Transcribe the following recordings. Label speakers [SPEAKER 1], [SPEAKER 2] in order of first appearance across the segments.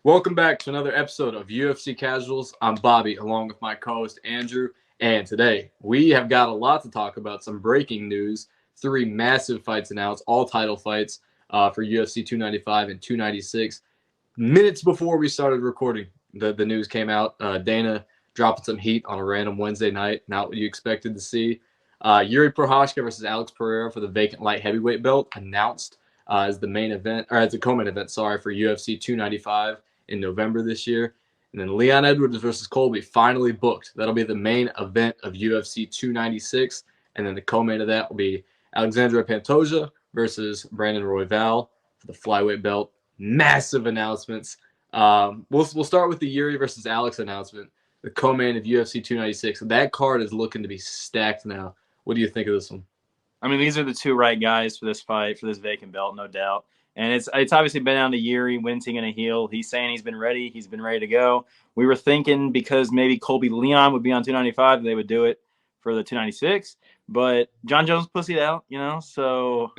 [SPEAKER 1] Welcome back to another episode of UFC Casuals. I'm Bobby, along with my co-host Andrew, and today we have got a lot to talk about. Some breaking news: 3 massive fights announced, all title fights for UFC 295 and 296. Minutes before we started recording, the news came out. Dana dropping some heat on a random Wednesday night, not what you expected to see. Jiri versus Alex Pereira for the vacant light heavyweight belt announced as the main event, or as the co-main event, for UFC 295 in November this year. And then Leon Edwards versus Colby finally booked. That'll be the main event of UFC 296. And then the co-main of that will be Alexandre Pantoja versus Brandon Royval for the flyweight belt. Massive announcements. We'll start with the Jiri versus Alex announcement, the co-main of UFC 296. That card is looking to be stacked now. What do you think of this one?
[SPEAKER 2] I mean, these are the two right guys for this fight, for this vacant belt, no doubt. And it's obviously been down to Jiri, wincing and a heel. He's saying he's been ready. He's been ready to go. We were thinking because maybe Colby Leon would be on 295, they would do it for the 296. But John Jones pussied out, so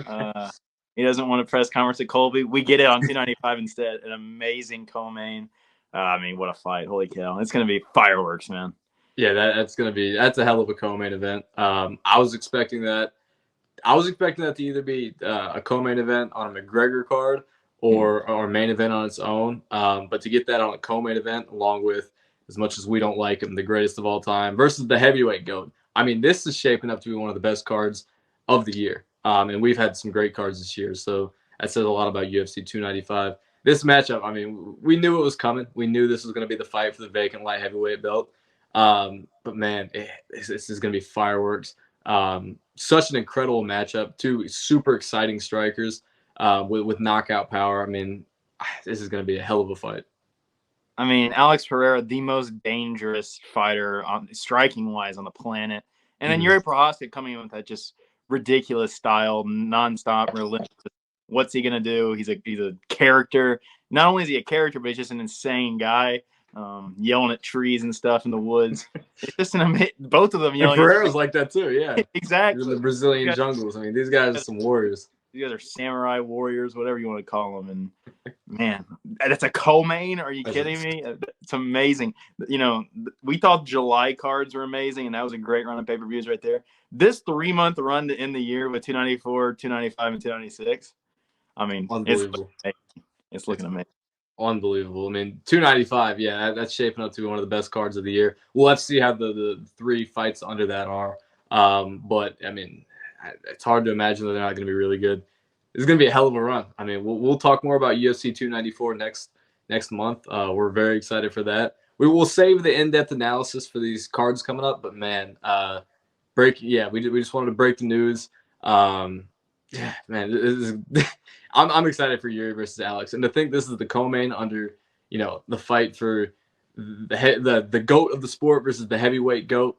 [SPEAKER 2] he doesn't want to press conference at Colby. We get it on 295 instead. An amazing co-main. I mean, what a fight. Holy cow. It's going to be fireworks, man.
[SPEAKER 1] Yeah, that's a hell of a co-main event. I was expecting that to either be a co-main event on a McGregor card or a main event on its own. But to get that on a co-main event, along with, as much as we don't like him, the greatest of all time, versus the heavyweight GOAT. I mean, this is shaping up to be one of the best cards of the year. And we've had some great cards this year. So that says a lot about UFC 295. This matchup, I mean, we knew it was coming. We knew this was going to be the fight for the vacant light heavyweight belt. But man, this is going to be fireworks. Such an incredible matchup. 2 super exciting strikers with knockout power. I mean, this is going to be a hell of a fight.
[SPEAKER 2] I mean, Alex Pereira, the most dangerous fighter striking-wise on the planet. And then Jiri Prochazka coming in with that just ridiculous style, nonstop, relentless. What's he going to do? He's a character. Not only is he a character, but he's just an insane guy. Yelling at trees and stuff in the woods. It's just both of them yelling.
[SPEAKER 1] And Pereira's like that too, yeah.
[SPEAKER 2] Exactly.
[SPEAKER 1] In the Brazilian jungles. I mean, these guys are some warriors.
[SPEAKER 2] These guys are samurai warriors, whatever you want to call them. And man, that's a co-main. Are you kidding me? It's amazing. We thought July cards were amazing, and that was a great run of pay-per-views right there. This 3-month run to end the year with 294, 295, and 296. I mean, it's looking amazing.
[SPEAKER 1] Unbelievable. I mean, 295, yeah, that's shaping up to be one of the best cards of the year. We'll have to see how the 3 fights under that are. But, I mean, it's hard to imagine that they're not going to be really good. It's going to be a hell of a run. I mean, we'll talk more about UFC 294 next month. We're very excited for that. We will save the in-depth analysis for these cards coming up. But, man, we just wanted to break the news. Yeah, man, I'm excited for Jiri versus Alex, and to think this is the co-main under, the fight for the GOAT of the sport versus the heavyweight GOAT.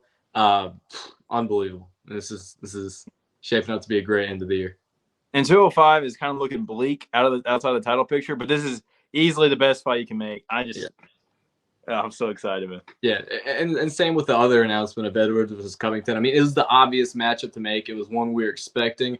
[SPEAKER 1] Unbelievable. This is shaping up to be a great end of the year.
[SPEAKER 2] And 205 is kind of looking bleak outside the title picture, but this is easily the best fight you can make. I'm so excited, man.
[SPEAKER 1] Yeah, and same with the other announcement of Edwards versus Covington. I mean, it was the obvious matchup to make. It was one we were expecting.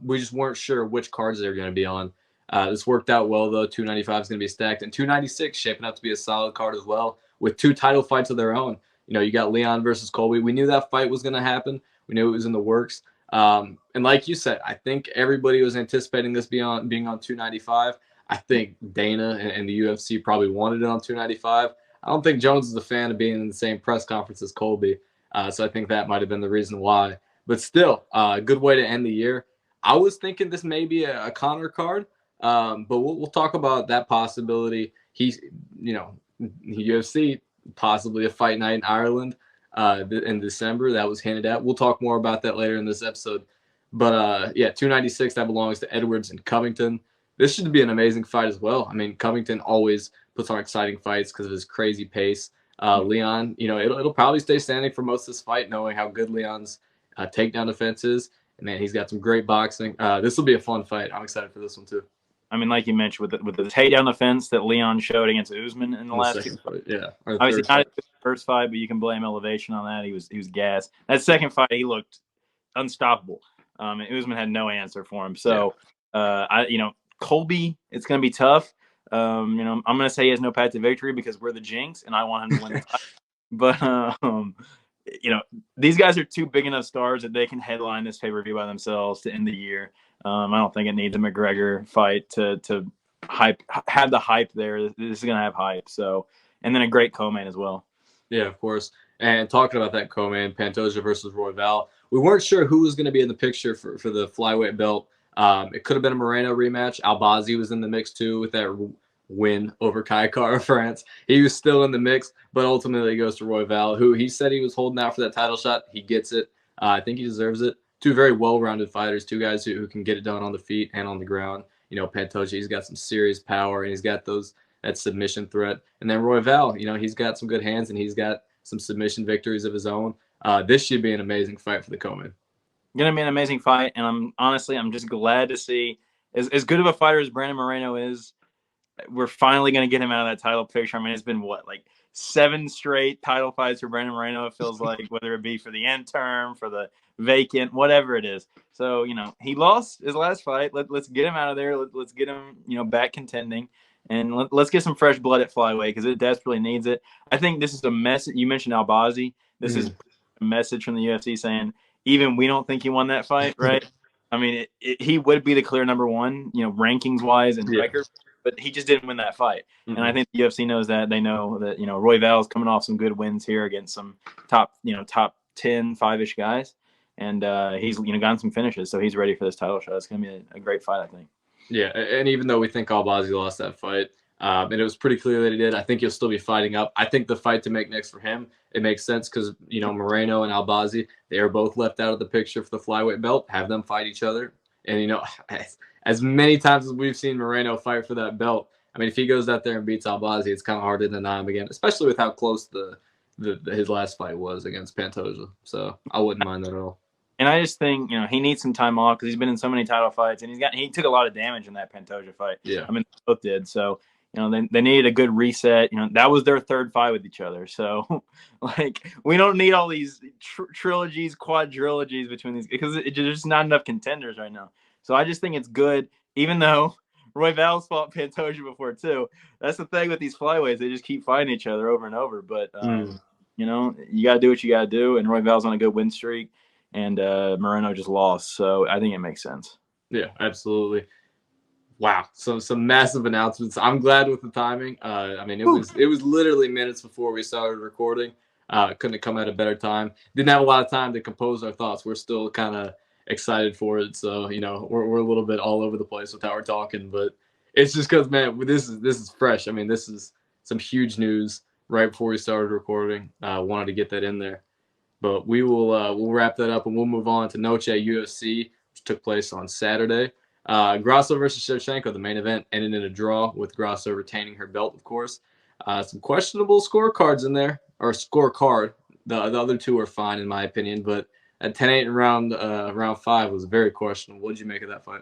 [SPEAKER 1] We just weren't sure which cards they were going to be on. This worked out well, though. 295 is going to be stacked, and 296 shaping up to be a solid card as well, with 2 title fights of their own. You got Leon versus Colby. We knew that fight was going to happen. We knew it was in the works. And like you said, I think everybody was anticipating this being on 295. I think Dana and the UFC probably wanted it on 295. I don't think Jones is a fan of being in the same press conference as Colby, so I think that might have been the reason why. But still, a good way to end the year. I was thinking this may be a Conor card, but we'll talk about that possibility. UFC, possibly a fight night in Ireland in December. That was hinted at. We'll talk more about that later in this episode. But, 296, that belongs to Edwards and Covington. This should be an amazing fight as well. I mean, Covington always puts on exciting fights because of his crazy pace. Leon, it'll probably stay standing for most of this fight, knowing how good Leon's takedown defense is. And man, he's got some great boxing. This will be a fun fight. I'm excited for this one too.
[SPEAKER 2] I mean, like you mentioned, with the takedown defense that Leon showed against Usman in the last 2 fights.
[SPEAKER 1] Yeah,
[SPEAKER 2] obviously not his first fight, but you can blame elevation on that. He was gassed. That second fight, he looked unstoppable. And Usman had no answer for him. So, Colby, it's going to be tough. I'm going to say he has no path to victory because we're the Jinx, and I want him to win the title. But these guys are two big enough stars that they can headline this pay-per-view by themselves to end the year. I don't think it needs a McGregor fight to have the hype there. This is going to have hype. So, and then a great co-main as well.
[SPEAKER 1] Yeah, of course. And talking about that co-main, Pantoja versus Royval, we weren't sure who was going to be in the picture for the flyweight belt. It could have been a Moreno rematch. Albazi was in the mix too with that win over Kai Kara France. He was still in the mix, but ultimately he goes to Royval, who he said he was holding out for that title shot. He gets it. I think he deserves it. Two very well-rounded fighters, two guys who can get it done on the feet and on the ground. Pantoja, he's got some serious power, and he's got that submission threat. And then Royval, he's got some good hands, and he's got some submission victories of his own. This should be an amazing fight for the co-main.
[SPEAKER 2] Going to be an amazing fight, and I'm just glad to see as good of a fighter as Brandon Moreno is. We're finally going to get him out of that title picture. I mean, it's been 7 straight title fights for Brandon Moreno. It feels like, whether it be for the end term, for the vacant, whatever it is. So he lost his last fight. Let's get him out of there. Let's get him back contending, and let's get some fresh blood at flyweight because it desperately needs it. I think this is a message. You mentioned Albazi. This is a message from the UFC saying, even we don't think he won that fight, right? I mean, he would be the clear number one, rankings wise and record, but he just didn't win that fight. And I think the UFC knows that. They know that, Royval is coming off some good wins here against some top 10, 5-ish guys. And he's, gotten some finishes, so he's ready for this title shot. It's going to be a great fight, I think.
[SPEAKER 1] Yeah, and even though we think Albazi lost that fight, and it was pretty clear that he did, I think he'll still be fighting up. I think the fight to make next for him, it makes sense because, Moreno and Albazi, they are both left out of the picture for the flyweight belt. Have them fight each other. And, as many times as we've seen Moreno fight for that belt, I mean, if he goes out there and beats Albazi, it's kind of hard to deny him again, especially with how close his last fight was against Pantoja. So I wouldn't mind that at all.
[SPEAKER 2] And I just think, he needs some time off because he's been in so many title fights, and he took a lot of damage in that Pantoja fight.
[SPEAKER 1] Yeah.
[SPEAKER 2] I mean, they both did. So, they needed a good reset. That was their third fight with each other. So, we don't need all these trilogies, quadrilogies between these because there's just not enough contenders right now. So I just think it's good, even though Royval's fought Pantoja before too. That's the thing with these flyweights; they just keep fighting each other over and over. But you got to do what you got to do, and Royval's on a good win streak. And Moreno just lost, so I think it makes sense.
[SPEAKER 1] Yeah, absolutely. Wow, some massive announcements. I'm glad with the timing. I mean, it was literally minutes before we started recording. Couldn't have come at a better time. Didn't have a lot of time to compose our thoughts. We're still kind of excited for it, so we're a little bit all over the place with how we're talking. But it's just because, man, this is fresh. I mean, this is some huge news right before we started recording. Wanted to get that in there. But we'll wrap that up and we'll move on to Noche UFC, which took place on Saturday. Grasso versus Shevchenko, the main event, ended in a draw with Grasso retaining her belt, of course. Some questionable scorecards in there, or scorecard. The other two are fine in my opinion, but at 10-8 in round 5 was very questionable. What did you make of that fight?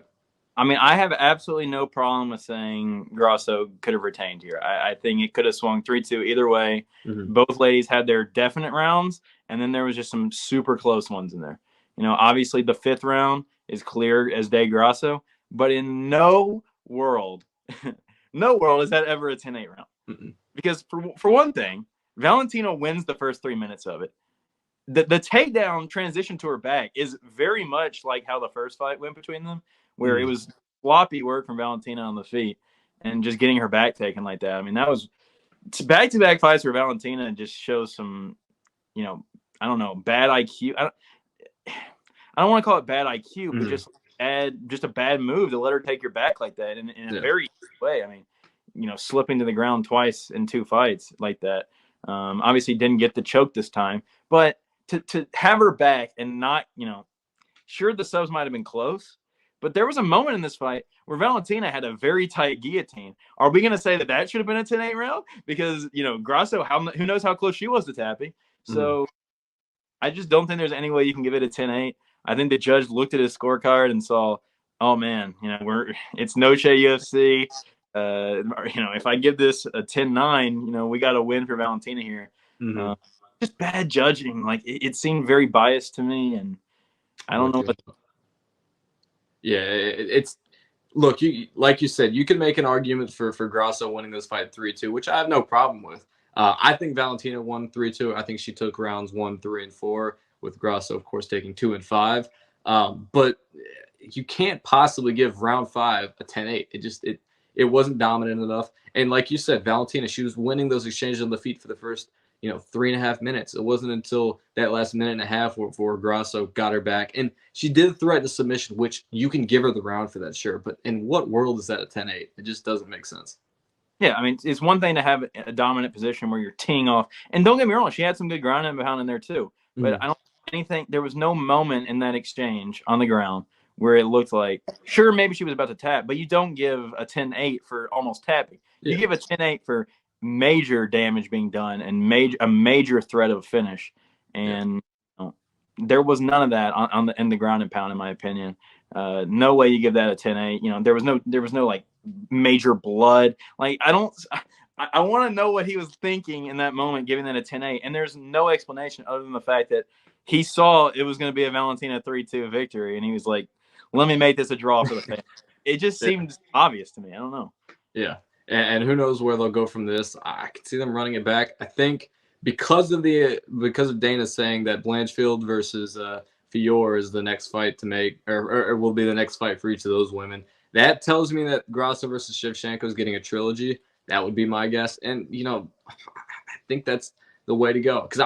[SPEAKER 2] I mean, I have absolutely no problem with saying Grasso could have retained here. I think it could have swung 3-2 either way. Both ladies had their definite rounds, and then there was just some super close ones in there. Obviously the 5th round is clear as day Grasso, but in no world is that ever a 10-8 round. Because for one thing, Valentina wins the first 3 minutes of it. The takedown transition to her back is very much like how the first fight went between them, where it was sloppy work from Valentina on the feet and just getting her back taken like that. I mean, that was back-to-back fights for Valentina and just shows some, I don't know, bad IQ. I don't want to call it bad IQ, but just a bad move to let her take your back like that in a very easy way. I mean, slipping to the ground twice in 2 fights like that. Obviously didn't get the choke this time, but to have her back and not, sure the subs might have been close, but there was a moment in this fight where Valentina had a very tight guillotine. Are we going to say that should have been a 10-8 round? Because, Grasso, who knows how close she was to Tappy. So I just don't think there's any way you can give it a 10-8. I think the judge looked at his scorecard and saw, oh man, it's Noche UFC. If I give this a 10-9, we got a win for Valentina here. Just bad judging. It seemed very biased to me, and I don't know what.
[SPEAKER 1] Yeah, it's look, like you said, you can make an argument for Grasso winning this fight 3-2, which I have no problem with. I think Valentina won 3-2. I think she took rounds 1, 3, and 4, with Grasso, of course, taking 2 and 5. But you can't possibly give round 5 a 10-8. It wasn't dominant enough. And like you said, Valentina, she was winning those exchanges on the feet for the first 3.5 minutes. It wasn't until that last minute and a half where Grasso got her back. And she did threaten the submission, which you can give her the round for that, sure. But in what world is that a 10-8? It just doesn't make sense.
[SPEAKER 2] Yeah, I mean, it's one thing to have a dominant position where you're teeing off. And don't get me wrong, she had some good ground and pound in there too. But I don't anything. There was no moment in that exchange on the ground where it looked like, sure, maybe she was about to tap, but you don't give a 10-8 for almost tapping. You give a 10-8 for major damage being done and a major threat of a finish. And there was none of that in the ground and pound, in my opinion. No way you give that a 10-8. There was no like major blood. Like I want to know what he was thinking in that moment, giving that a 10-8. And there's no explanation other than the fact that he saw it was going to be a Valentina 3-2 victory, and he was like, "Let me make this a draw for the fans." It just seemed obvious to me. I don't know.
[SPEAKER 1] Yeah, and who knows where they'll go from this? I could see them running it back. I think because of Dana saying that Blanchfield versus Fior is the next fight to make, or will be the next fight for each of those women. That tells me that Grasso versus Shevchenko is getting a trilogy. That would be my guess. And, I think that's the way to go. Because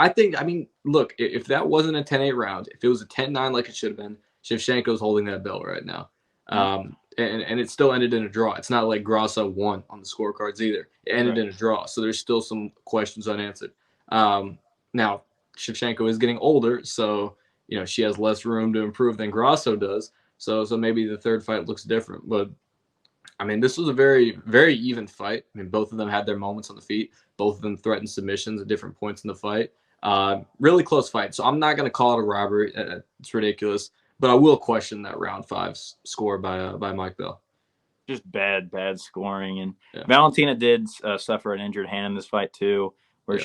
[SPEAKER 1] look, if that wasn't a 10-8 round, if it was a 10-9 like it should have been, Shevchenko's holding that belt right now. And it still ended in a draw. It's not like Grasso won on the scorecards either. It ended in a draw. So there's still some questions unanswered. Now, Shevchenko is getting older, so she has less room to improve than Grasso does. So maybe the third fight looks different. But this was a very, very even fight. Both of them had their moments on the feet. Both of them threatened submissions at different points in the fight. Really close fight. So I'm not going to call it a robbery. It's ridiculous. But I will question that round 5 score by Mike Bell.
[SPEAKER 2] Just bad scoring. And Valentina did suffer an injured hand in this fight too, where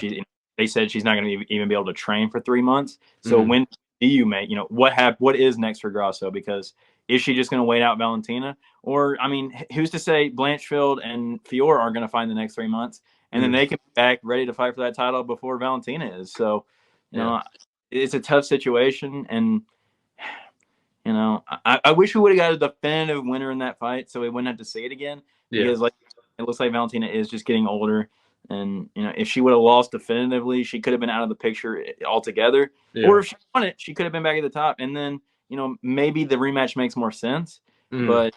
[SPEAKER 2] they said she's not going to even be able to train for 3 months. So when do you make, what is next for Grasso? Because is she just going to wait out Valentina? Or, who's to say Blanchfield and Fior are going to find the next 3 months, and then they can be back ready to fight for that title before Valentina is. So, it's a tough situation. And, I wish we would have got a definitive winner in that fight so we wouldn't have to see it again. Because it looks like Valentina is just getting older. And, if she would have lost definitively, she could have been out of the picture altogether. Yeah. Or if she won it, she could have been back at the top. And then, maybe the rematch makes more sense. But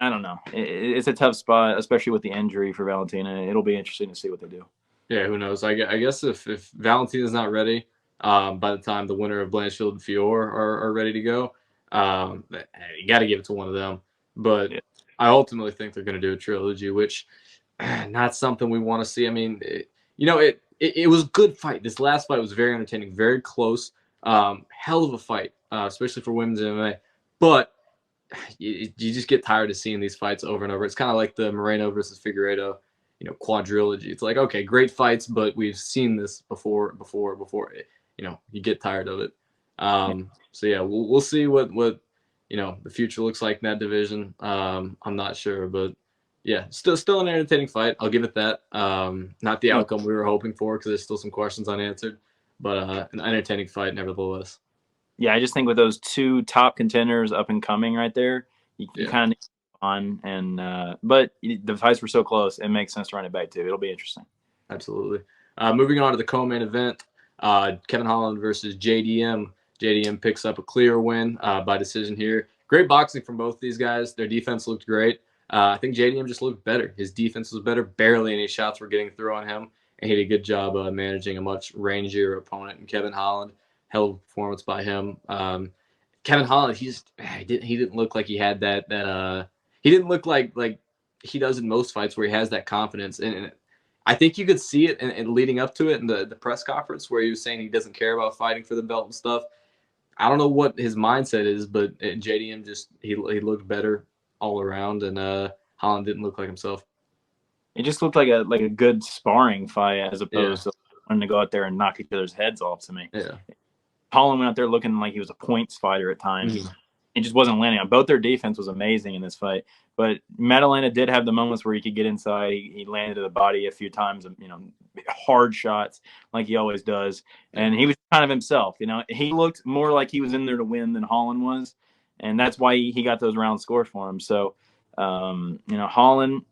[SPEAKER 2] I don't know. It's a tough spot, especially with the injury for Valentina. It'll be interesting to see what they do.
[SPEAKER 1] Yeah, who knows? I guess if Valentina's not ready by the time the winner of Blanchfield and Fior are ready to go, you got to give it to one of them. But I ultimately think they're going to do a trilogy, which not something we want to see. It was a good fight. This last fight was very entertaining, very close. Hell of a fight, especially for women's MMA. But you just get tired of seeing these fights over and over. It's kind of like the Moreno versus Figueiredo, quadrilogy. It's like, okay, great fights, but we've seen this before. You get tired of it. So yeah, we'll see what the future looks like in that division. I'm not sure, but yeah, still an entertaining fight. I'll give it that. Not the outcome we were hoping for because there's still some questions unanswered, but an entertaining fight nevertheless.
[SPEAKER 2] Yeah, I just think with those 2 top contenders up and coming right there, you kind of need on. And but the fights were so close, it makes sense to run it back too. It'll be interesting.
[SPEAKER 1] Absolutely. Moving on to the co-main event, Kevin Holland versus JDM. JDM picks up a clear win by decision here. Great boxing from both these guys. Their defense looked great. I think JDM just looked better. His defense was better. Barely any shots were getting through on him. And he did a good job managing a much rangier opponent in Kevin Holland. Hell of a performance by him. Kevin Holland, he didn't look like he had that he didn't look like he does in most fights where he has that confidence. And I think you could see it and leading up to it in the press conference where he was saying he doesn't care about fighting for the belt and stuff. I don't know what his mindset is, but JDM he looked better all around, and Holland didn't look like himself.
[SPEAKER 2] It just looked like a good sparring fight as opposed to wanting to go out there and knock each other's heads off to me.
[SPEAKER 1] Yeah.
[SPEAKER 2] Holland went out there looking like he was a points fighter at times. it just wasn't landing on. Both their defense was amazing in this fight, but Maddalena did have the moments where he could get inside. He landed to the body a few times, hard shots like he always does, and he was kind of himself. He looked more like he was in there to win than Holland was, and that's why he got those round scores for him. So, Holland,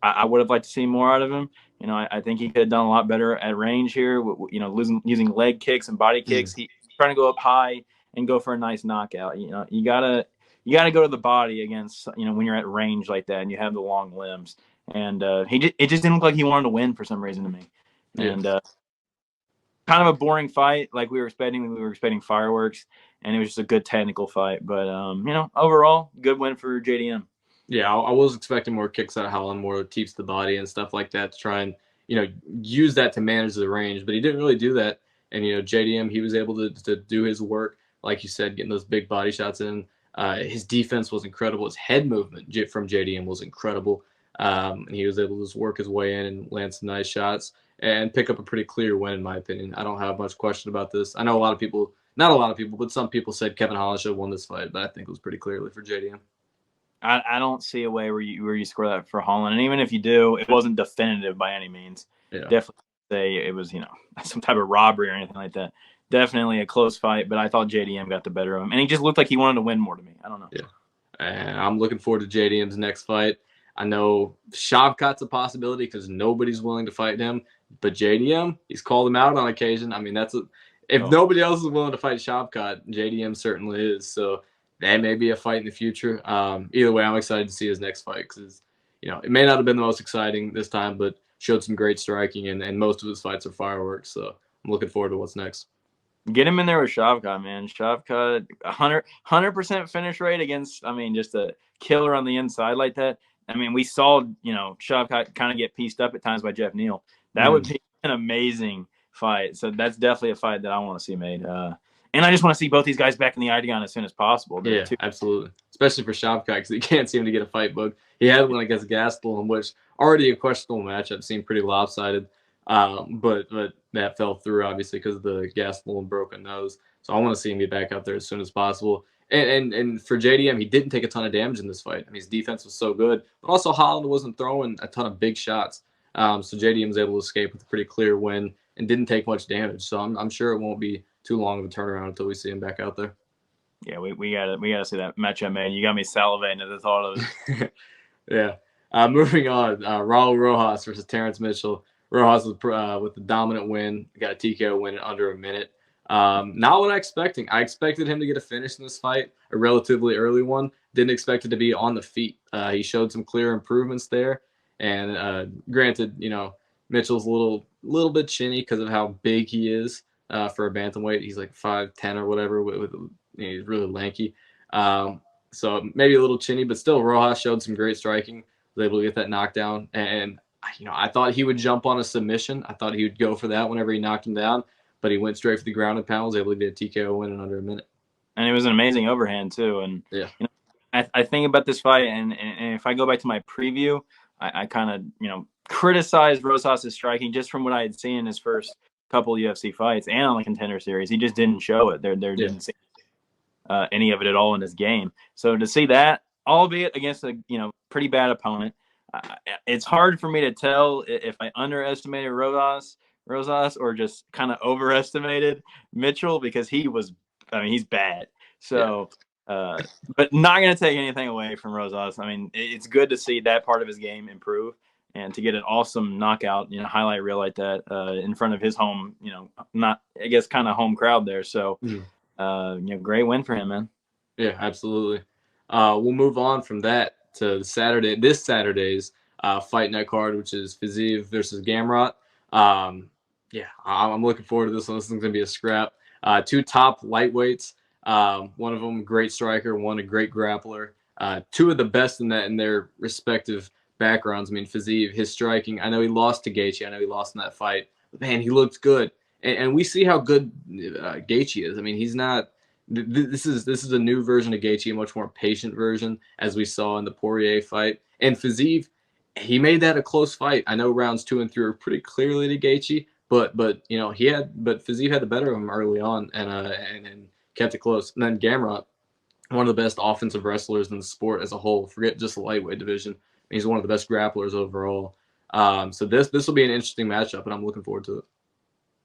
[SPEAKER 2] I would have liked to see more out of him. I think he could have done a lot better at range here. Using leg kicks and body kicks. He's trying to go up high and go for a nice knockout. You gotta go to the body against when you're at range like that and you have the long limbs. And it just didn't look like he wanted to win for some reason to me. And kind of a boring fight, like we were expecting. We were expecting fireworks, and it was just a good technical fight. But overall, good win for JDM.
[SPEAKER 1] Yeah, I was expecting more kicks out of Holland, more teeps to the body and stuff like that to try and use that to manage the range, but he didn't really do that. And JDM, he was able to do his work, like you said, getting those big body shots in. His defense was incredible. His head movement from JDM was incredible. And he was able to just work his way in and land some nice shots and pick up a pretty clear win, in my opinion. I don't have much question about this. I know not a lot of people, but some people said Kevin Holland should have won this fight, but I think it was pretty clearly for JDM.
[SPEAKER 2] I don't see a way where you score that for Holland, and even if you do, it wasn't definitive by any means. Yeah. Definitely say it was some type of robbery or anything like that. Definitely a close fight, but I thought JDM got the better of him, and he just looked like he wanted to win more to me. I don't know.
[SPEAKER 1] Yeah, and I'm looking forward to JDM's next fight. I know Shavkat's a possibility because nobody's willing to fight him, but JDM, he's called him out on occasion. I mean, if nobody else is willing to fight Shavkat, JDM certainly is. So that may be a fight in the future. Either way, I'm excited to see his next fight because it may not have been the most exciting this time, but showed some great striking, and most of his fights are fireworks. So I'm looking forward to what's next.
[SPEAKER 2] Get him in there with Shavkat, man. Shavkat, 100% finish rate against, just a killer on the inside like that. We saw, Shavkat kind of get pieced up at times by Jeff Neal. That would be an amazing fight. So that's definitely a fight that I want to see made. And I just want to see both these guys back in the octagon as soon as possible.
[SPEAKER 1] Yeah, absolutely. Especially for Shavkat because he can't seem to get a fight booked. He had one against Gastelum, which already a questionable matchup, seemed pretty lopsided. But that fell through, obviously, because of the Gastelum broken nose. So I want to see him get back out there as soon as possible. And for JDM, he didn't take a ton of damage in this fight. His defense was so good. But also Holland wasn't throwing a ton of big shots. So JDM was able to escape with a pretty clear win and didn't take much damage. So I'm sure it won't be too long of a turnaround until we see him back out there.
[SPEAKER 2] Yeah, we gotta see that matchup, man. You got me salivating at the thought of it.
[SPEAKER 1] Yeah. Moving on, Raul Rojas versus Terrence Mitchell. Rojas with the dominant win, got a TKO win in under a minute. Not what I expected. I expected him to get a finish in this fight, a relatively early one. Didn't expect it to be on the feet. He showed some clear improvements there. And granted, Mitchell's a little bit chinny because of how big he is for a bantamweight. He's like 5'10" or whatever. He's really lanky. So maybe a little chinny, but still, Rojas showed some great striking. Was able to get that knockdown. And I thought he would jump on a submission. I thought he would go for that whenever he knocked him down, but he went straight for the ground and pound, was able to get a TKO win in under a minute.
[SPEAKER 2] And it was an amazing overhand too. And
[SPEAKER 1] yeah,
[SPEAKER 2] I think about this fight, and if I go back to my preview, I kind of criticized Rosas' striking just from what I had seen in his first couple UFC fights and on the Contender Series. He just didn't show it. There didn't see any of it at all in his game. So to see that, albeit against a pretty bad opponent, it's hard for me to tell if I underestimated Rosas or just kind of overestimated Mitchell because he's bad. So, but not going to take anything away from Rosas. It's good to see that part of his game improve and to get an awesome knockout, highlight reel like that in front of his home, not, I guess, kind of home crowd there. So, great win for him, man.
[SPEAKER 1] Yeah, absolutely. We'll move on from that to this Saturday's fight night card, which is Fiziev versus Gamrot. I'm looking forward to this one. This one's going to be a scrap. Two top lightweights. One of them a great striker, one a great grappler. Two of the best in their respective backgrounds. Fiziev, his striking. I know he lost to Gaethje. I know he lost in that fight. But man, he looked good, and we see how good Gaethje is. He's not. This is a new version of Gaethje, a much more patient version, as we saw in the Poirier fight. And Fiziev, he made that a close fight. I know rounds 2 and 3 were pretty clearly to Gaethje, but Fiziev had the better of him early on and kept it close. And then Gamrot, one of the best offensive wrestlers in the sport as a whole. Forget just the lightweight division. He's one of the best grapplers overall. So this will be an interesting matchup, and I'm looking forward to it.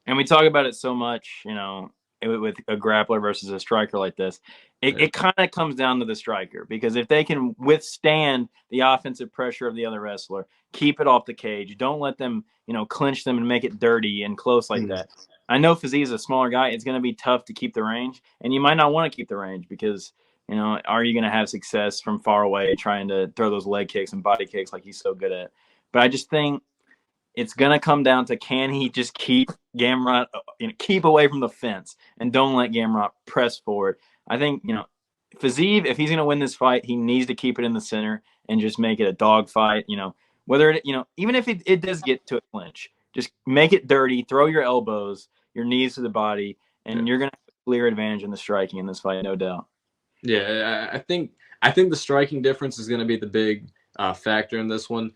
[SPEAKER 2] And we talk about it so much, with a grappler versus a striker like this. It kind of comes down to the striker, because if they can withstand the offensive pressure of the other wrestler, keep it off the cage, don't let them, clinch them and make it dirty and close like that. I know Fiziev is a smaller guy. It's going to be tough to keep the range, and you might not want to keep the range because, are you going to have success from far away trying to throw those leg kicks and body kicks like he's so good at? But I just think it's going to come down to, can he just keep Gamrot, keep away from the fence and don't let Gamrot press forward. I think, Fiziev, if he's going to win this fight, he needs to keep it in the center and just make it a dog fight. Whether it, even if it does get to a clinch, just make it dirty, throw your elbows, your knees to the body, and you're going to have a clear advantage in the striking in this fight, no doubt.
[SPEAKER 1] Yeah, I think the striking difference is going to be the big factor in this one.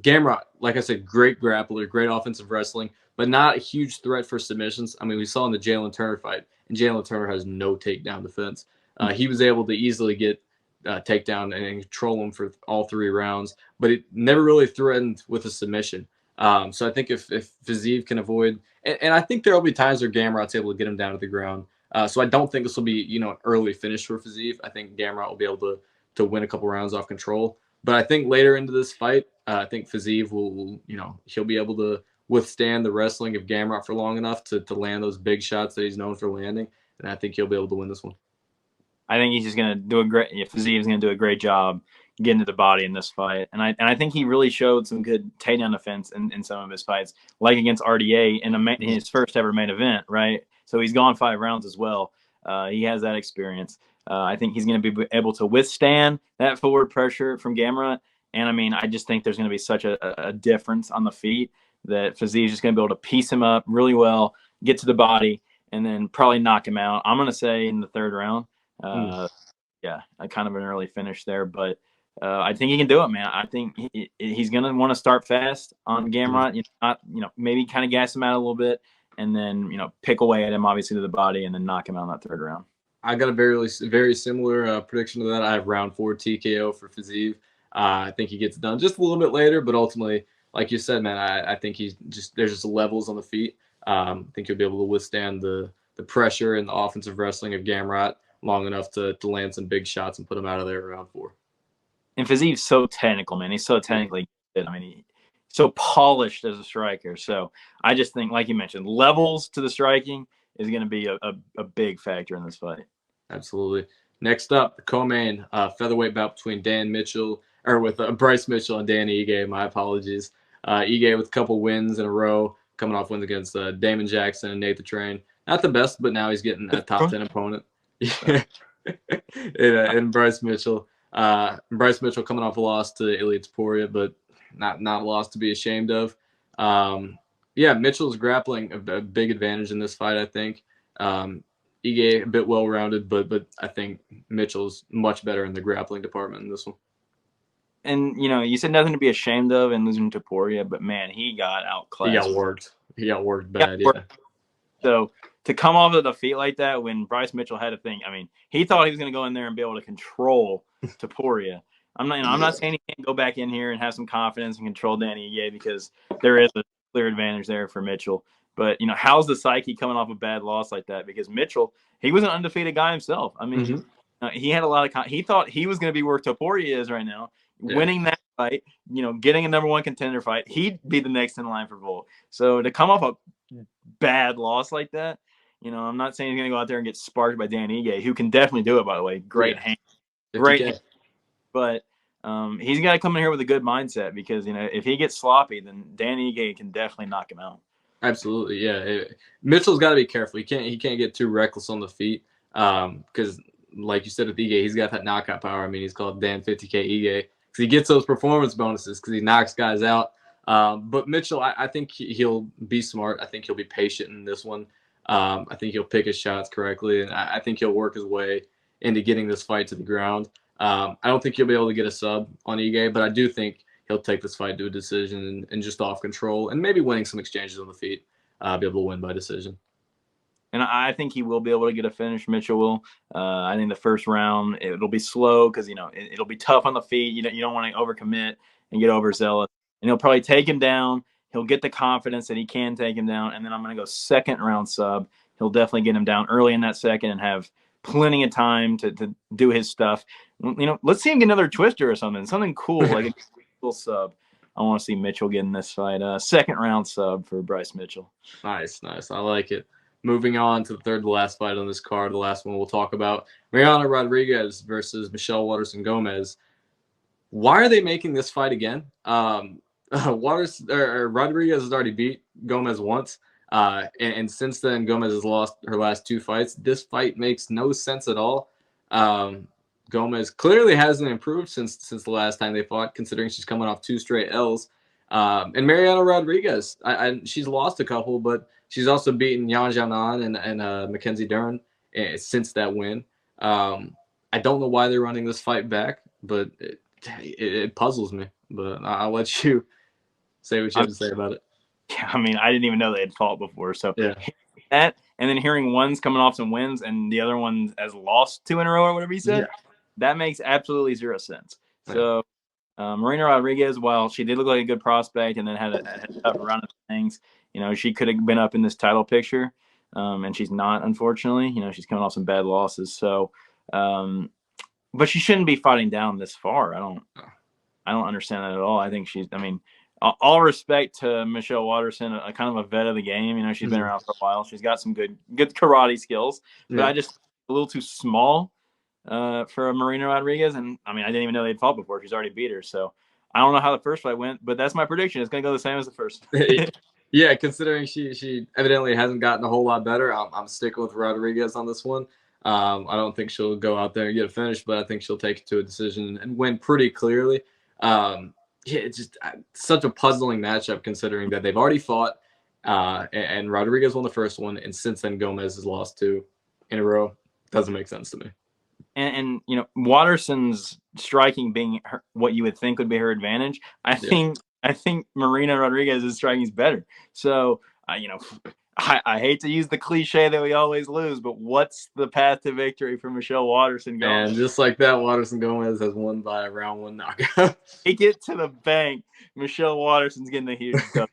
[SPEAKER 1] Gamrot, like I said, great grappler, great offensive wrestling, but not a huge threat for submissions. I mean, we saw in the Jalen Turner fight, and Jalen Turner has no takedown defense. He was able to easily get takedown and control him for all 3 rounds, but it never really threatened with a submission. So I think if Fiziev can avoid, and I think there will be times where Gamrot's able to get him down to the ground. So I don't think this will be an early finish for Fiziev. I think Gamrot will be able to win a couple rounds off control. But I think later into this fight, I think Fiziev will he'll be able to withstand the wrestling of Gamrot for long enough to land those big shots that he's known for landing, and I think he'll be able to win this one.
[SPEAKER 2] I think he's just going to do Fiziev's going to do a great job getting to the body in this fight, and I think he really showed some good takedown defense in some of his fights, like against RDA in his first ever main event, right? So he's gone 5 rounds as well. He has that experience. I think he's going to be able to withstand that forward pressure from Gamrot. And I mean, I just think there's going to be such a difference on the feet that Fiziev's just going to be able to piece him up really well, get to the body, and then probably knock him out. I'm going to say in the 3rd round. Yeah, a kind of an early finish there, but I think he can do it, man. I think he's going to want to start fast on Gamrot, maybe kind of gas him out a little bit, and then pick away at him, obviously, to the body, and then knock him out in that 3rd round.
[SPEAKER 1] I got a very similar prediction to that. I have round 4 TKO for Fiziev. I think he gets done just a little bit later, but ultimately, like you said, man, I think there's just levels on the feet. I think he'll be able to withstand the pressure and the offensive wrestling of Gamrot long enough to land some big shots and put him out of there around 4.
[SPEAKER 2] And Fiziev's so technical, man. He's so technically good. I mean, he's so polished as a striker. So I just think, like you mentioned, levels to the striking is going to be a big factor in this fight.
[SPEAKER 1] Absolutely. Next up, the co-main featherweight bout between Bryce Mitchell and Dan Ige. My apologies. Ige with a couple wins in a row, coming off wins against Damon Jackson and Nate the Train. Not the best, but now he's getting a top 10 opponent. and Bryce Mitchell. Coming off a loss to Ilia Topuria, but not a loss to be ashamed of. Mitchell's grappling a big advantage in this fight, I think. Ige a bit well-rounded, but I think Mitchell's much better in the grappling department in this one.
[SPEAKER 2] And, you said nothing to be ashamed of in losing to Topuria, but, man, he got outclassed.
[SPEAKER 1] He got worked bad, yeah.
[SPEAKER 2] So to come off of the feet like that when Bryce Mitchell had a thing, I mean, he thought he was going to go in there and be able to control Topuria. I'm not saying he can't go back in here and have some confidence and control Danny Ige, because there is a clear advantage there for Mitchell. But, how's the psyche coming off a bad loss like that? Because Mitchell, he was an undefeated guy himself. I mean, he had a lot of he thought he was going to be where Topuria is right now, winning that fight, getting a number 1 contender fight. He'd be the next in line for Volk. So to come off a bad loss like that, I'm not saying he's going to go out there and get sparked by Dan Ige, who can definitely do it, by the way. Great hand. But he's got to come in here with a good mindset, because, if he gets sloppy, then Dan Ige can definitely knock him out.
[SPEAKER 1] Absolutely, yeah. Mitchell's got to be careful. He can't get too reckless on the feet, because, like you said with Ige, he's got that knockout power. I mean, he's called Dan 50K Ige, because he gets those performance bonuses because he knocks guys out. But Mitchell, I think he'll be smart. I think he'll be patient in this one. I think he'll pick his shots correctly, and I think he'll work his way into getting this fight to the ground. I don't think he'll be able to get a sub on Ige, but I do think he'll take this fight to a decision and just off control, and maybe winning some exchanges on the feet, be able to win by decision.
[SPEAKER 2] And I think he will be able to get a finish. Mitchell will. I think the first round it'll be slow because it'll be tough on the feet. You don't want to overcommit and get overzealous. And he'll probably take him down. He'll get the confidence that he can take him down. And then I'm going to go second round sub. He'll definitely get him down early in that second and have plenty of time to do his stuff. Let's see him get another twister or something cool like a cool sub. I want to see Mitchell get in this fight. Second round sub for Bryce Mitchell.
[SPEAKER 1] Nice. I like it. Moving on to the third to last fight on this card, the last one we'll talk about, Mariana Rodriguez versus Michelle Waterson Gomez. Why are they making this fight again? Rodriguez has already beat Gomez once, and since then Gomez has lost her last 2 fights. This fight makes no sense at all. Gomez clearly hasn't improved since the last time they fought, considering she's coming off 2 straight L's. And Mariana Rodriguez, she's lost a couple, but she's also beaten Yan Xiaonan and Mackenzie Dern since that win. I don't know why they're running this fight back, but it puzzles me. But I'll let you say what you have to say about it.
[SPEAKER 2] Yeah, I mean, I didn't even know they had fought before. So
[SPEAKER 1] yeah,
[SPEAKER 2] that, and then hearing one's coming off some wins and the other one has lost 2 in a row or whatever he said, that makes absolutely 0 sense. So Marina Rodriguez, while she did look like a good prospect and then had a tough run of things, she could have been up in this title picture, and she's not, unfortunately. She's coming off some bad losses. So, but she shouldn't be fighting down this far. I don't understand that at all. I think all respect to Michelle Waterson, a kind of a vet of the game. She's been around for a while. She's got some good karate skills, but I just a little too small for Marina Rodriguez. And I didn't even know they'd fought before. She's already beat her. So I don't know how the first fight went, but that's my prediction. It's going to go the same as the first.
[SPEAKER 1] Yeah, considering she evidently hasn't gotten a whole lot better, I'm sticking with Rodriguez on this one. I don't think she'll go out there and get a finish, but I think she'll take it to a decision and win pretty clearly. It's just such a puzzling matchup considering that they've already fought, and Rodriguez won the first one, and since then Gomez has lost 2 in a row. Doesn't make sense to me.
[SPEAKER 2] And Waterson's striking being what you would think would be her advantage, I think Marina Rodriguez's striking is better. So I hate to use the cliche that we always lose, but what's the path to victory for Michelle Waterson Gomez?
[SPEAKER 1] And just like that, Waterson Gomez has won by a round 1 knockout.
[SPEAKER 2] They get to the bank. Michelle Waterson's getting the huge stuff.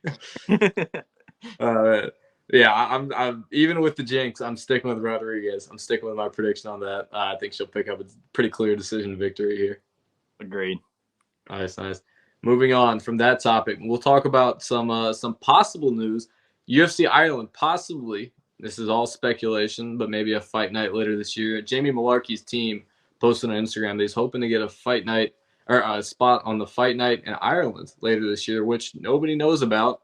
[SPEAKER 1] Yeah, I'm even with the jinx, I'm sticking with Rodriguez. I'm sticking with my prediction on that. I think she'll pick up a pretty clear decision victory here.
[SPEAKER 2] Agreed.
[SPEAKER 1] Nice. Moving on from that topic, we'll talk about some possible news. UFC Ireland, possibly, this is all speculation, but maybe a fight night later this year. Jamie Malarkey's team posted on Instagram that he's hoping to get a fight night or a spot on the fight night in Ireland later this year, which nobody knows about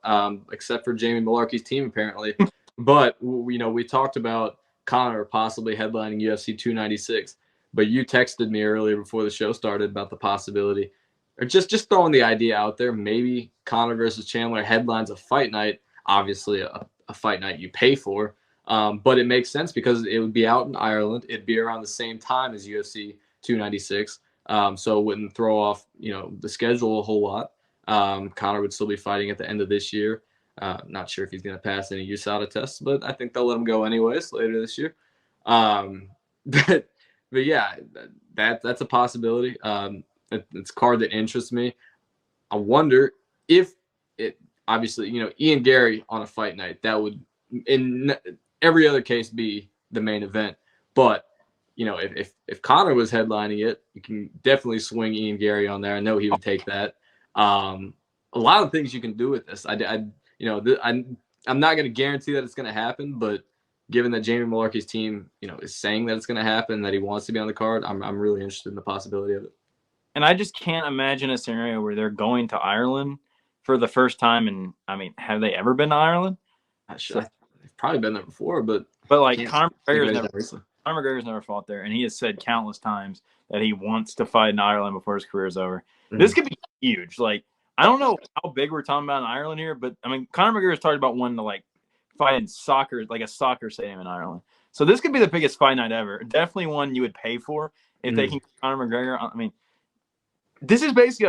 [SPEAKER 1] except for Jamie Malarkey's team, apparently. But, we talked about Conor possibly headlining UFC 296, but you texted me earlier before the show started about the possibility, or just throwing the idea out there, maybe Conor versus Chandler headlines a fight night, obviously a fight night you pay for, but it makes sense because it would be out in Ireland. It'd be around the same time as UFC 296. So it wouldn't throw off, the schedule a whole lot. Conor would still be fighting at the end of this year. Not sure if he's going to pass any USADA tests, but I think they'll let him go anyways later this year. But yeah, that's a possibility. It's a card that interests me. I wonder if it, obviously, Ian Gary on a fight night, that would in every other case be the main event. But if Conor was headlining it, you can definitely swing Ian Gary on there. I know he would take that. A lot of things you can do with this. I'm not going to guarantee that it's going to happen, but given that Jamie Malarkey's team, is saying that it's going to happen, that he wants to be on the card, I'm really interested in the possibility of it.
[SPEAKER 2] And I just can't imagine a scenario where they're going to Ireland for the first time. And have they ever been to Ireland?
[SPEAKER 1] They've probably been there before, but
[SPEAKER 2] like Conor McGregor's never fought there, and he has said countless times that he wants to fight in Ireland before his career is over. Mm-hmm. This could be huge. Like, I don't know how big we're talking about in Ireland here, but Conor McGregor's talked about wanting to fight in soccer, like a soccer stadium in Ireland. So this could be the biggest fight night ever. Definitely one you would pay for if they can get Conor McGregor. This is basically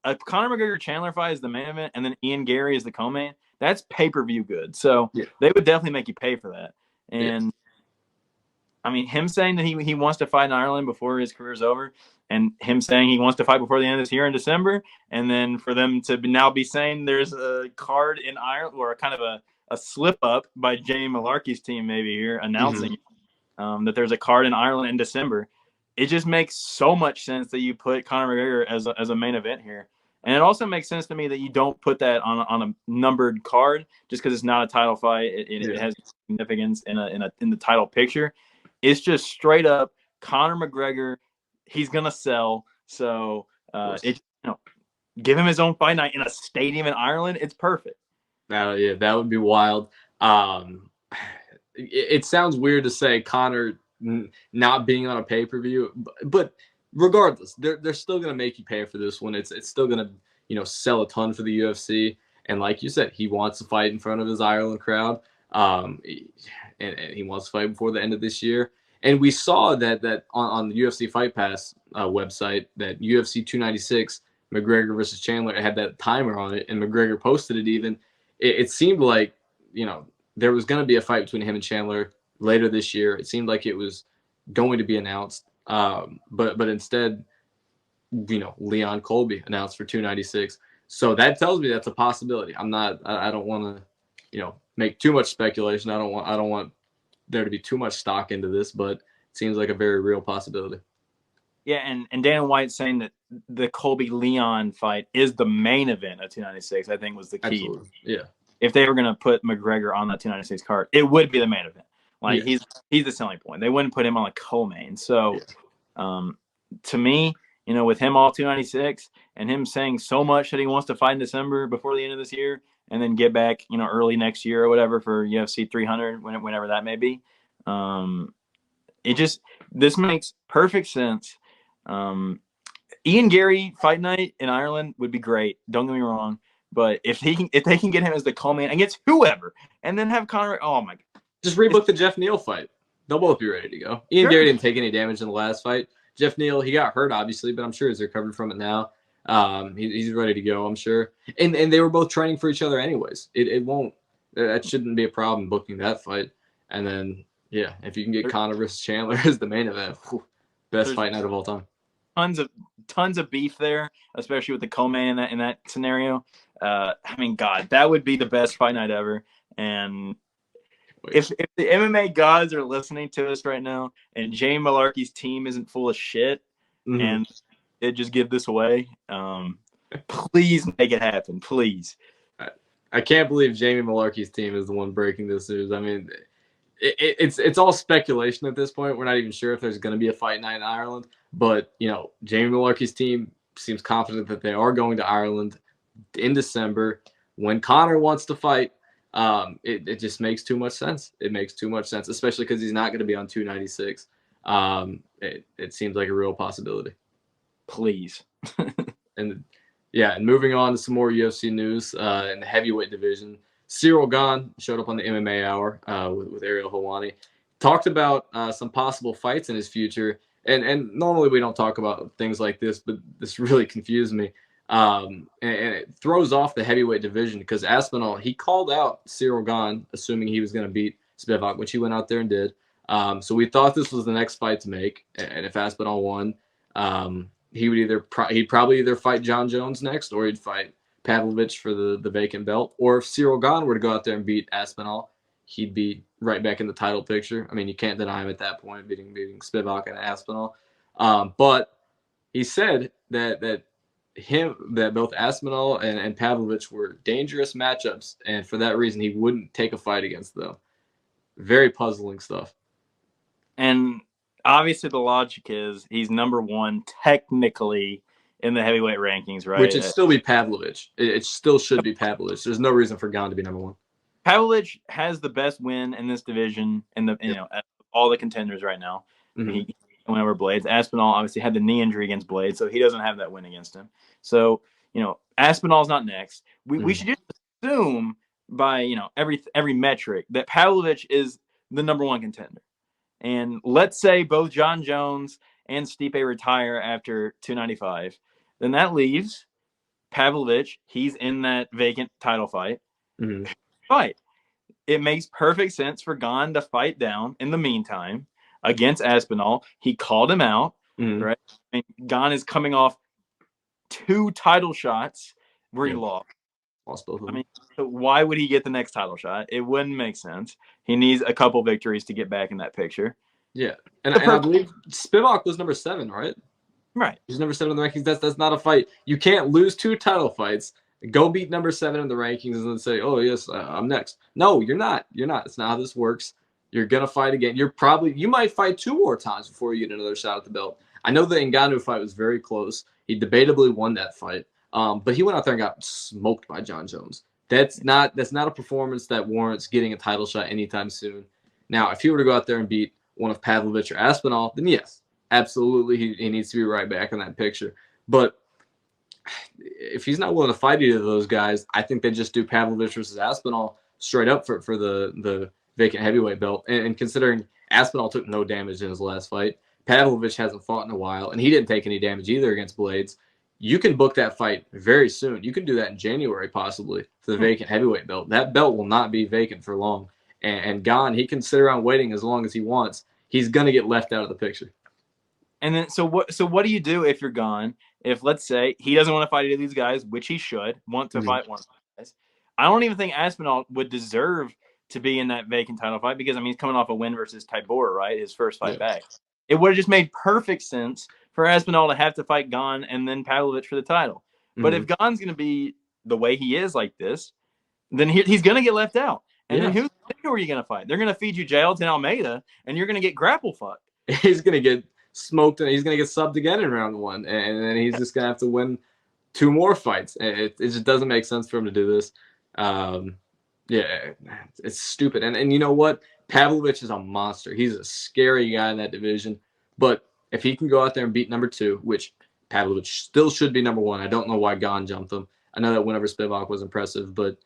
[SPEAKER 2] a Conor McGregor Chandler fight is the main event, and then Ian Gary is the co-main. That's pay-per-view good. So they would definitely make you pay for that. And I mean, him saying that he wants to fight in Ireland before his career's over, and him saying he wants to fight before the end of this year in December, and then for them to now be saying there's a card in Ireland, or kind of a slip up by Jamie Malarkey's team maybe here announcing that there's a card in Ireland in December. It just makes so much sense that you put Conor McGregor as a main event here. And it also makes sense to me that you don't put that on a numbered card just because it's not a title fight. It has significance in the title picture. It's just straight up Conor McGregor. He's gonna sell. So give him his own fight night in a stadium in Ireland. It's perfect.
[SPEAKER 1] That would be wild. It sounds weird to say Conor not being on a pay-per-view, but regardless, they're still gonna make you pay for this one. It's still gonna sell a ton for the UFC. And like you said, he wants to fight in front of his Ireland crowd. And he wants to fight before the end of this year. And we saw that on the UFC Fight Pass website, that UFC 296 McGregor versus Chandler had that timer on it, and McGregor posted it even. It seemed like there was going to be a fight between him and Chandler later this year. It seemed like it was going to be announced, but instead, Leon Colby announced for 296. So that tells me that's a possibility. I don't want to make too much speculation. I don't want there to be too much stock into this, but it seems like a very real possibility.
[SPEAKER 2] Yeah, and Dana White saying that the Colby-Leon fight is the main event of 296, I think was the key.
[SPEAKER 1] Absolutely. Yeah.
[SPEAKER 2] If they were going to put McGregor on that 296 card, it would be the main event. Like he's the selling point. They wouldn't put him on a co-main. So to me, with him all 296 and him saying so much that he wants to fight in December before the end of this year and then get back, early next year or whatever for UFC 300, whenever that may be. This makes perfect sense. Ian Gary fight night in Ireland would be great. Don't get me wrong. But if they can get him as the co-main against whoever and then have Conor, oh my God.
[SPEAKER 1] Just rebook the Jeff Neal fight. They'll both be ready to go. Ian Gary didn't take any damage in the last fight. Jeff Neal, he got hurt, obviously, but I'm sure he's recovered from it now. He's ready to go, I'm sure. And they were both training for each other anyways. That shouldn't be a problem booking that fight. And then, if you can get Conor versus Chandler as the main event, best fight night of all time.
[SPEAKER 2] Tons of beef there, especially with the co-main in that scenario. I mean, God, that would be the best fight night ever. And if the MMA gods are listening to us right now, and Jamie Malarkey's team isn't full of shit, and they just give this away, please make it happen, please.
[SPEAKER 1] I can't believe Jamie Malarkey's team is the one breaking this news. I mean, it's all speculation at this point. We're not even sure if there's going to be a fight night in Ireland, but Jamie Malarkey's team seems confident that they are going to Ireland in December when Conor wants to fight. It just makes too much sense. It makes too much sense, especially because he's not going to be on 296. It seems like a real possibility.
[SPEAKER 2] Please.
[SPEAKER 1] And moving on to some more UFC news in the heavyweight division. Cyril Gane showed up on the MMA Hour with Ariel Helwani. Talked about some possible fights in his future. And normally we don't talk about things like this, but this really confused me. And it throws off the heavyweight division because Aspinall, he called out Cyril Gane, assuming he was going to beat Spivak, which he went out there and did. So we thought this was the next fight to make. And if Aspinall won, he'd probably either fight John Jones next or he'd fight Pavlovich for the vacant belt. Or if Cyril Gane were to go out there and beat Aspinall, he'd be right back in the title picture. I mean, you can't deny him at that point, beating Spivak and Aspinall. But he said that both Aspinall and Pavlovich were dangerous matchups, and for that reason, he wouldn't take a fight against them. Very puzzling stuff.
[SPEAKER 2] And obviously, the logic is he's number one technically in the heavyweight rankings, right?
[SPEAKER 1] Which would still be Pavlovich. It still should be Pavlovich. There's no reason for Gane to be number one.
[SPEAKER 2] Pavlovich has the best win in this division in all the contenders right now. He went over Blades. Aspinall obviously had the knee injury against Blades, so he doesn't have that win against him. So, Aspinall's not next. We should just assume by, every metric that Pavlovich is the number one contender. And let's say both John Jones and Stipe retire after 295. Then that leaves Pavlovich. He's in that vacant title fight. Fight. it makes perfect sense for Gane to fight down in the meantime against Aspinall. He called him out,
[SPEAKER 1] Mm-hmm.
[SPEAKER 2] right? I mean, Gane is coming off 2 title shots where he
[SPEAKER 1] Yeah,
[SPEAKER 2] lost.
[SPEAKER 1] lost both of
[SPEAKER 2] I
[SPEAKER 1] them.
[SPEAKER 2] mean, so why would he get the next title shot? It wouldn't make sense. He needs a couple victories to get back in that picture.
[SPEAKER 1] Yeah, and
[SPEAKER 2] The
[SPEAKER 1] I
[SPEAKER 2] perfect,
[SPEAKER 1] believe Spivak was number 7, right?
[SPEAKER 2] right?
[SPEAKER 1] He's number 7 in the rankings. That's not a fight. You can't lose 2 title fights, go beat number 7 in the rankings, and then say, "Oh yes, I'm next." No, you're not. You're not. It's not how this works. You're gonna fight again. You might fight 2 more times before you get another shot at the belt. I know the Ngannou fight was very close. He debatably won that fight, but he went out there and got smoked by John Jones. That's not a performance that warrants getting a title shot anytime soon. Now, if he were to go out there and beat one of Pavlovich or Aspinall, then yes, absolutely, he needs to be right back in that picture. But if he's not willing to fight either of those guys, I think they just do Pavlovich versus Aspinall straight up for the vacant heavyweight belt. And considering Aspinall took no damage in his last fight, Pavlovich hasn't fought in a while, and he didn't take any damage either against Blades. You can book that fight very soon. You can do that in January, possibly, for the vacant heavyweight belt. That belt will not be vacant for long. And Gane, he can sit around waiting as long as he wants. He's going to get left out of the picture.
[SPEAKER 2] And then, so what do you do if you're Gane? If, let's say, he doesn't want to fight any of these guys, which he should want to fight one of these guys. I don't even think Aspinall would deserve to be in that vacant title fight because, I mean, he's coming off a win versus Tybura, right? His first fight back. It would have just made perfect sense for Aspinall to have to fight Gane and then Pavlovich for the title. But if Gane's going to be the way he is like this, then he's going to get left out. And then who are you going to fight? They're going to feed you Jailton Almeida, and you're going to get grapple fucked.
[SPEAKER 1] He's going to get smoked, and he's going to get subbed again in round 1, and then he's just going to have to win 2 more fights. It just doesn't make sense for him to do this. Yeah, it's stupid. And you know what? Pavlovich is a monster. He's a scary guy in that division. But if he can go out there and beat number 2, which Pavlovich still should be number 1, I don't know why Gane jumped him. I know that win over Spivak was impressive, but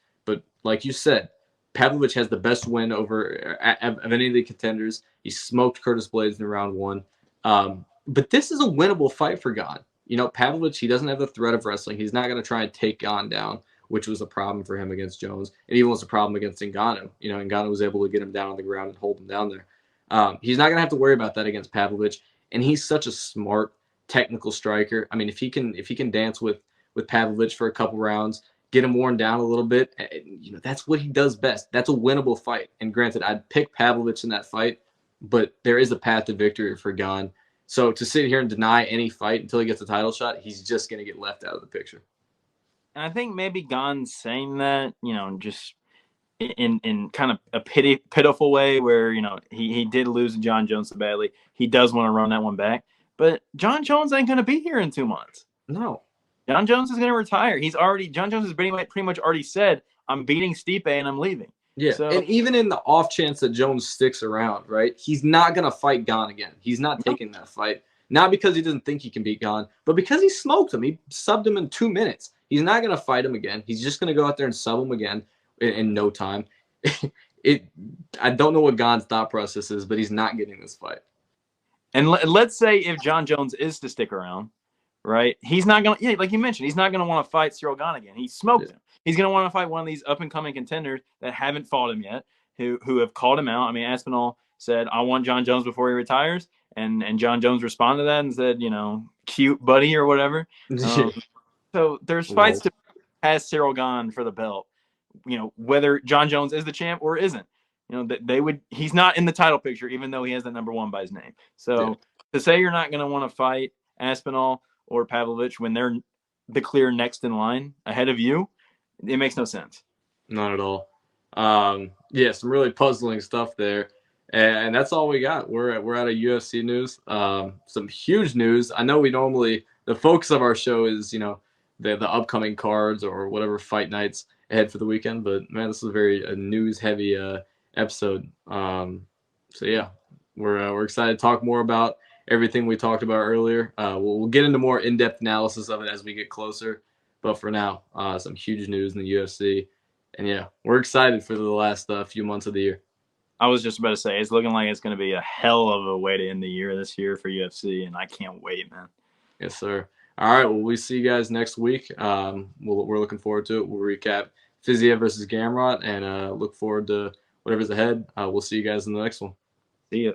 [SPEAKER 1] like you said, Pavlovich has the best win over of any of the contenders. He smoked Curtis Blades in round 1. But this is a winnable fight for Gane. You know, Pavlovich, he doesn't have the threat of wrestling. He's not going to try and take Gane down, which was a problem for him against Jones. It even was a problem against Ngannou. You know, Ngannou was able to get him down on the ground and hold him down there. He's not going to have to worry about that against Pavlovich. And he's such a smart, technical striker. I mean, if he can dance with Pavlovich for a couple rounds, get him worn down a little bit, you know, that's what he does best. That's a winnable fight. And granted, I'd pick Pavlovich in that fight, but there is a path to victory for Gane. So to sit here and deny any fight until he gets a title shot, he's just going to get left out of the picture.
[SPEAKER 2] And I think maybe Gane's saying that, you know, just in kind of a pitiful way where, you know, he did lose to John Jones so badly. He does want to run that one back. But John Jones ain't going to be here in 2 months.
[SPEAKER 1] No.
[SPEAKER 2] John Jones is going to retire. John Jones has pretty much already said, I'm beating Stipe and I'm leaving.
[SPEAKER 1] Yeah, so, and even in the off chance that Jones sticks around, right, he's not going to fight Gane again. He's not taking that fight. Not because he doesn't think he can beat Gane, but because he smoked him. He subbed him in 2 minutes. He's not going to fight him again. He's just going to go out there and sub him again in no time. I don't know what Gane's thought process is, but he's not getting this fight.
[SPEAKER 2] And let's say if John Jones is to stick around, right, he's not going to, like you mentioned, he's not going to want to fight Cyril Gane again. He smoked him. He's going to want to fight one of these up-and-coming contenders that haven't fought him yet, who have called him out. I mean, Aspinall said, I want John Jones before he retires. And John Jones responded to that and said, you know, cute buddy or whatever. So there's fights to pass Cyril Gane for the belt, you know, whether John Jones is the champ or isn't. You know, he's not in the title picture, even though he has the number 1 by his name. So to say you're not going to want to fight Aspinall or Pavlovich when they're the clear next in line ahead of you, it makes no sense.
[SPEAKER 1] Not at all. Yeah, some really puzzling stuff there. And that's all we got. We're out of UFC news. Some huge news. I know the focus of our show is, you know, the upcoming cards or whatever fight nights ahead for the weekend. But man, this is a very news heavy episode. So yeah, we're excited to talk more about everything we talked about earlier. We'll get into more in-depth analysis of it as we get closer. But for now, some huge news in the UFC. And yeah, we're excited for the last few months of the year.
[SPEAKER 2] I was just about to say, it's looking like it's going to be a hell of a way to end the year this year for UFC, and I can't wait, man.
[SPEAKER 1] Yes, sir. All right, well, we see you guys next week. We're looking forward to it. We'll recap Fiziev versus Gamrot and look forward to whatever's ahead. We'll see you guys in the next one.
[SPEAKER 2] See ya.